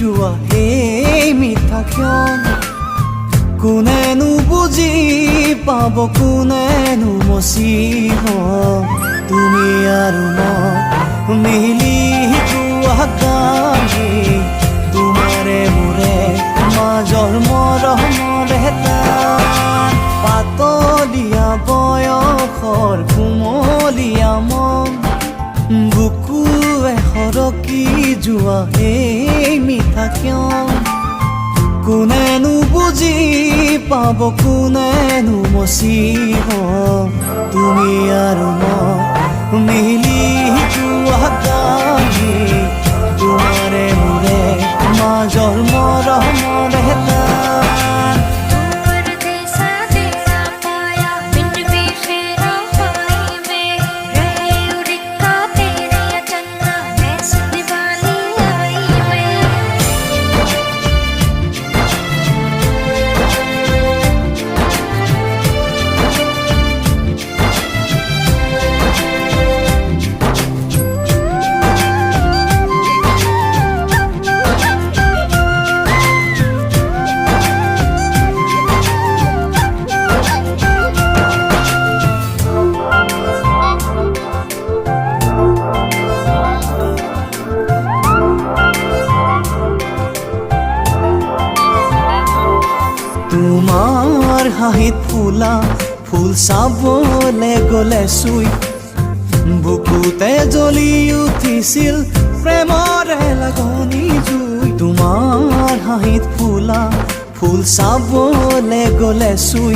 যোৱা এই মিঠা ক্ষণ কোনেনো বুজি পাব কোনেনো মচিব তুমি আৰু মই মিলি যোৱা গানে তোমাৰে মোৰে মাজৰ মৰমৰ এটা পাতলীয়া বয়সৰ কুমলীয়া মন বুকুৱে সৰকি যোৱা এই মিঠা ক্ষণ কোনেনো বুজি পাব কোনেনো মচিব তুমি আৰু মই মিলি যোৱা গানে তোমাৰে মোৰে মাজৰ মৰমৰ এটা তোমাৰ হাঁহিত ফুলা ফুল চাবলে গলে চুই বুকুতে জ্বলি উঠিছিল প্ৰেমৰে লাগনি জুই তোমাৰ হাঁহিত ফুলা ফুল চাবলে গলে চুই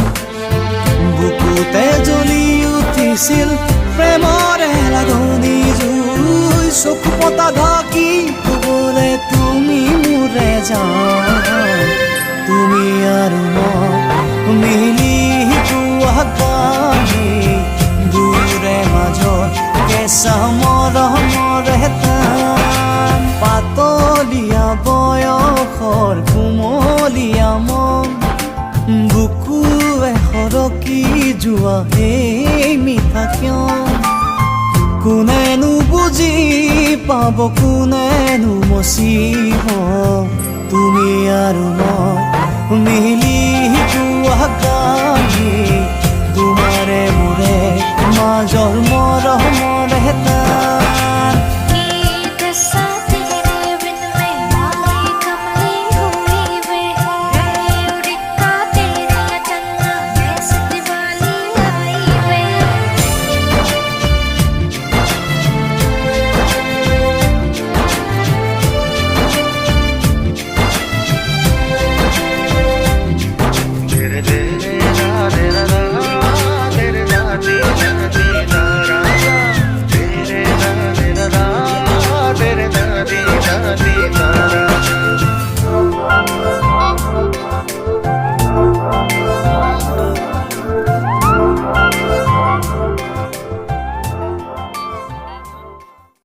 বুকুতে জ্বলি উঠিছিল প্ৰেমৰে লাগনি জুই চকু পতা ঢাকি ক'বলে তুমি মোৰে জান তুমি আৰু মই মিলি যোৱা গানে দুয়োৰে মাজত কেঁচা মৰমৰ এটা পাতলীয়া বয়সৰ কুমলীয়া মন বুকুৱে সৰকি যোৱা এই মিঠা ক্ষণ কোনেনো বুজি পাব কোনেনো মচিব তুমি আৰু মই